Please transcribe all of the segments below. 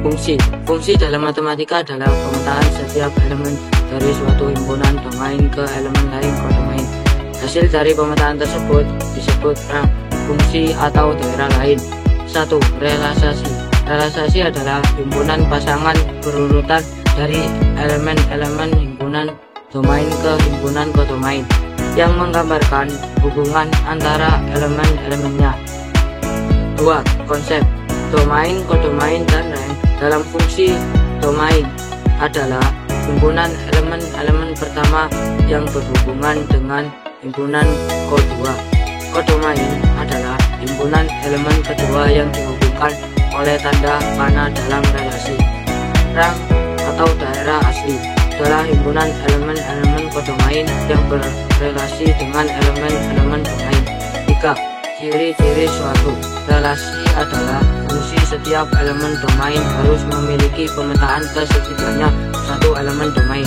Fungsi. Fungsi dalam matematika adalah pemetaan setiap elemen dari suatu himpunan domain ke elemen lain kodomain. Hasil dari pemetaan tersebut disebut fungsi atau daerah lain. 1. Relasasi. Relasasi adalah himpunan pasangan berurutan dari elemen-elemen himpunan domain ke himpunan kodomain yang menggambarkan hubungan antara elemen-elemennya. 2. Konsep. Domain, kodomain, dan rank dalam fungsi domain adalah himpunan elemen-elemen pertama yang berhubungan dengan himpunan kedua. Kodomain adalah himpunan elemen kedua yang dihubungkan oleh tanda panah dalam relasi. Rank atau daerah asli adalah himpunan elemen-elemen kodomain yang berrelasi dengan elemen-elemen domain. 3. Ciri-ciri suatu relasi adalah fungsi setiap elemen domain harus memiliki pemetaan ke setidaknya satu elemen domain.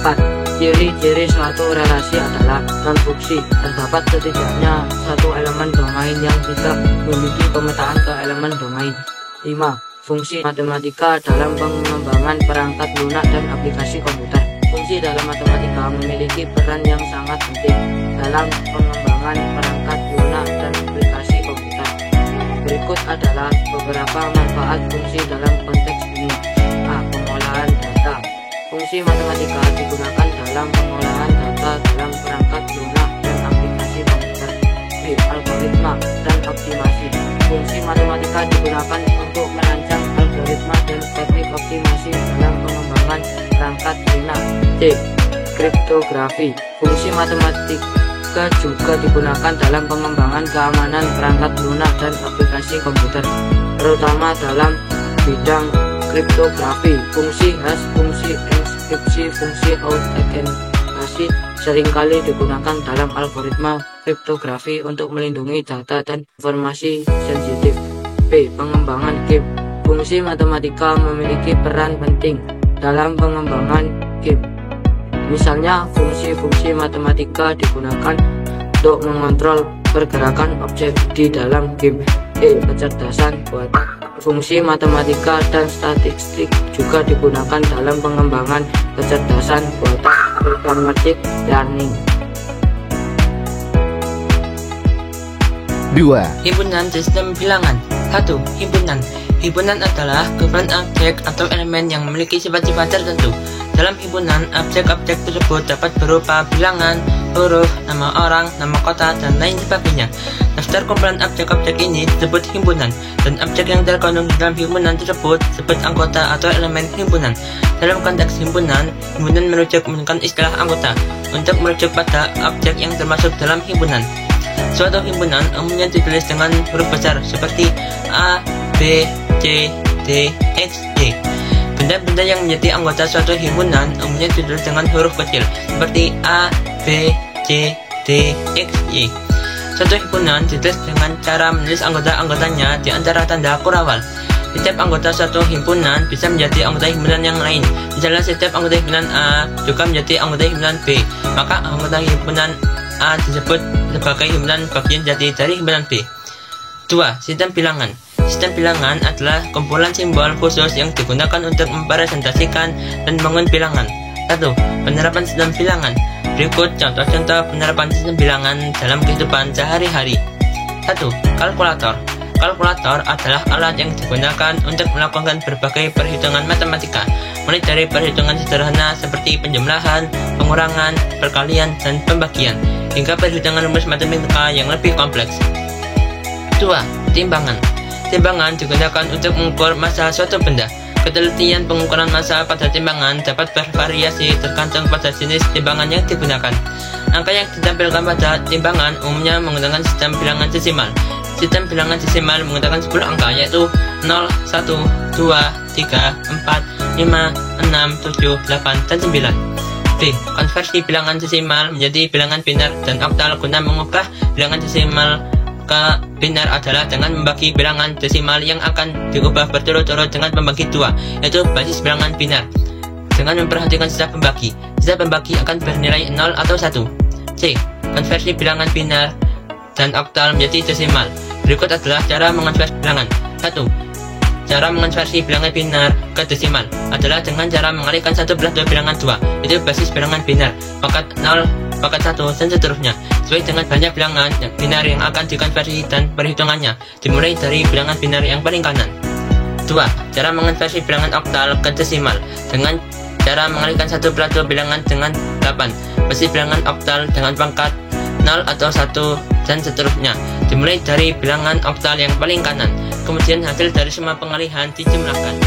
4. Ciri-ciri suatu relasi adalah non-fungsi. Terdapat setidaknya satu elemen domain yang tidak memiliki pemetaan ke elemen domain. 5. Fungsi matematika dalam pengembangan perangkat lunak dan aplikasi komputer. Fungsi dalam matematika memiliki peran yang sangat penting dalam pengembangan perangkat lunak dan aplikasi komputer. Berikut adalah beberapa manfaat fungsi dalam konteks ini. A. Pengolahan data. Fungsi matematika digunakan dalam pengolahan data dalam perangkat lunak dan aplikasi komputer. B. Algoritma dan optimasi. Fungsi matematika digunakan untuk merancang algoritma dan teknik optimasi dalam pengembangan perangkat lunak. C. Kriptografi. Fungsi matematika juga digunakan dalam pengembangan keamanan perangkat lunak dan aplikasi komputer, terutama dalam bidang kriptografi. Fungsi hash, fungsi enkripsi, fungsi autentikasi seringkali digunakan dalam algoritma kriptografi untuk melindungi data dan informasi sensitif. B. Pengembangan game. Fungsi matematika memiliki peran penting dalam pengembangan game. Misalnya, fungsi-fungsi matematika digunakan untuk mengontrol pergerakan objek di dalam game. E. Kecerdasan buatan. Fungsi matematika dan statistik juga digunakan dalam pengembangan kecerdasan buatan automatic learning. 2. Himpunan sistem bilangan. 1. Himpunan. Himpunan adalah kumpulan objek atau elemen yang memiliki sifat-sifat tertentu. Dalam himpunan, objek-objek tersebut dapat berupa bilangan, huruf, nama orang, nama kota, dan lain sebagainya. Daftar kumpulan objek-objek ini disebut himpunan, dan objek yang terkandung di dalam himpunan tersebut disebut anggota atau elemen himpunan. Dalam konteks himpunan, himpunan merujuk menggunakan istilah anggota untuk merujuk pada objek yang termasuk dalam himpunan. Suatu himpunan umumnya ditulis dengan huruf besar seperti A, B, C, D, X, Y. Benda-benda yang menjadi anggota suatu himpunan umumnya ditulis dengan huruf kecil seperti A, B, C, D, X, Y. Suatu himpunan ditulis dengan cara menulis anggota-anggotanya di antara tanda kurawal. Setiap anggota suatu himpunan bisa menjadi anggota himpunan yang lain. Misalnya setiap anggota himpunan A juga menjadi anggota himpunan B, maka anggota himpunan A disebut sebagai himpunan bagian jati dari himpunan B. 2. Sistem bilangan. Sistem bilangan adalah kumpulan simbol khusus yang digunakan untuk merepresentasikan dan membangun bilangan. 1. Penerapan sistem bilangan. Berikut contoh-contoh penerapan sistem bilangan dalam kehidupan sehari-hari. 1. Kalkulator. Kalkulator adalah alat yang digunakan untuk melakukan berbagai perhitungan matematika, mulai dari perhitungan sederhana seperti penjumlahan, pengurangan, perkalian, dan pembagian, hingga perhitungan rumus matematika yang lebih kompleks. 2. Timbangan. Timbangan digunakan untuk mengukur massa suatu benda. Ketelitian pengukuran massa pada timbangan dapat bervariasi tergantung pada jenis timbangan yang digunakan. Angka yang ditampilkan pada timbangan umumnya menggunakan sistem bilangan desimal. Sistem bilangan desimal menggunakan 10 angka yaitu 0, 1, 2, 3, 4, 5, 6, 7, 8, dan 9. B. Konversi bilangan desimal menjadi bilangan biner dan oktal. Guna mengubah bilangan desimal ke biner adalah dengan membagi bilangan desimal yang akan diubah berturut-turut dengan pembagi 2, yaitu basis bilangan biner. Dengan memperhatikan sisa pembagi akan bernilai 0 atau 1. C. Konversi bilangan biner dan oktal menjadi desimal. Berikut adalah cara mengonversi bilangan. 1. cara mengonversi bilangan binar ke desimal adalah dengan cara mengalihkan 1 + 2 bilangan 2, itu basis bilangan binar, pangkat 0, pangkat 1, dan seterusnya, sesuai dengan banyak bilangan binar yang akan dikonversi dan perhitungannya, dimulai dari bilangan binar yang paling kanan. 2. Cara mengonversi bilangan oktal ke desimal dengan cara mengalihkan 1 + 2 bilangan dengan 8, basis bilangan oktal dengan pangkat 0 atau 1, dan seterusnya, dimulai dari bilangan oktal yang paling kanan. Kemudian hasil dari semua pengalihan dijumlahkan.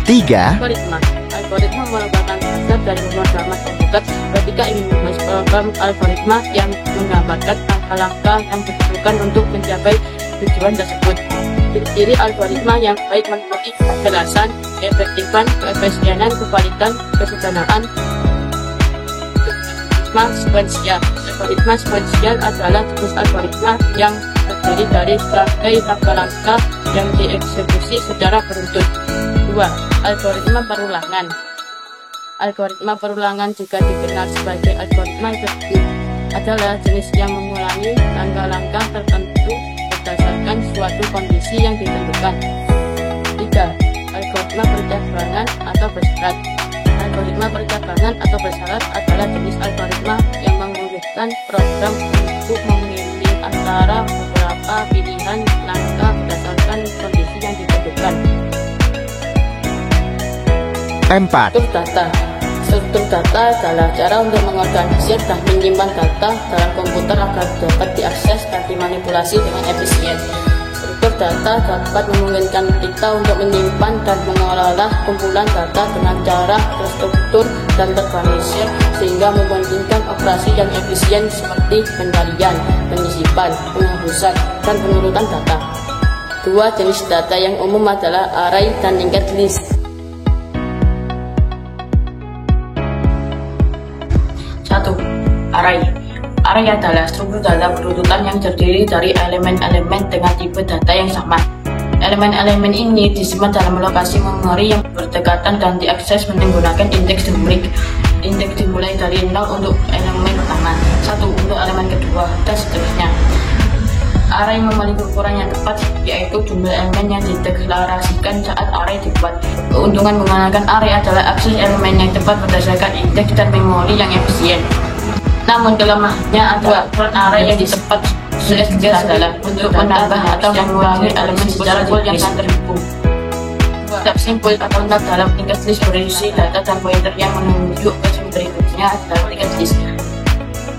3. Algoritma merupakan dasar dari pemrograman komputer ketika ingin membuat program algoritma yang menggambarkan langkah-langkah yang dibutuhkan untuk mencapai tujuan tersebut. Ciri algoritma yang baik meliputi kejelasan, keefektifan, keefisienan, kevalidan, kesederhanaan. Algoritma sekuensial adalah jenis algoritma yang terdiri dari berbagai langkah-langkah yang dieksekusi secara beruntun. 2. Algoritma perulangan. Algoritma perulangan juga dikenal sebagai algoritma iteratif, adalah jenis yang mengulangi langkah-langkah tertentu berdasarkan suatu kondisi yang ditentukan. 3. Algoritma percabangan atau bersyarat. Algoritma percabangan atau bersyarat adalah jenis algoritma yang memungkinkan program untuk memilih antara beberapa pilihan langkah berdasarkan kondisi yang ditentukan. 4. Struktur data adalah cara untuk mengorganisir dan menyimpan data dalam komputer agar dapat diakses dan dimanipulasi dengan efisien. Struktur data dapat memungkinkan kita untuk menyimpan dan mengelola kumpulan data dengan cara terstruktur dan terorganisir sehingga memungkinkan operasi yang efisien seperti pencarian, penyisipan, penghapusan, dan penurutan data. 2 jenis data yang umum adalah array dan linked list. 1. Array. Array adalah struktur data berurutan yang terdiri dari elemen-elemen dengan tipe data yang sama. Elemen-elemen ini disimpan dalam lokasi memori yang berdekatan dan diakses menggunakan indeks numerik. Indeks dimulai dari 0 untuk elemen pertama, 1 untuk elemen kedua, dan seterusnya. Array memiliki ukuran yang tepat, yaitu jumlah elemen yang dideklarasikan saat array dibuat. Keuntungan menggunakan array adalah akses elemen yang tepat berdasarkan indeks dan memori yang efisien. Namun kelemahannya adalah ukuran array yang tepat adalah untuk menambah atau mengurangi elemen secara full yang sangat terhubung. Step simpul atau not dalam linked list berisi data dan pointer yang menunjuk ke sumber berikutnya adalah linked list.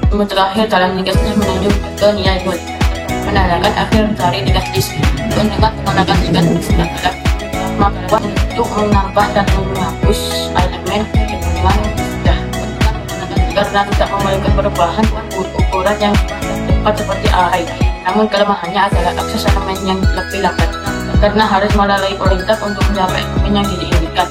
Kemudian terakhir dalam linked list menunjuk ke nilai nol. Menandakan akhir dari linked list. Keuntungan menggunakan linked list adalah kemampuan untuk menambah dan menghapus elemen dengan mudah. Karena tidak memiliki perubahan ukuran yang tepat seperti array. Namun kelemahannya adalah akses elemen yang lebih lambat, karena harus melalui pointer untuk mencapai elemen yang diinginkan.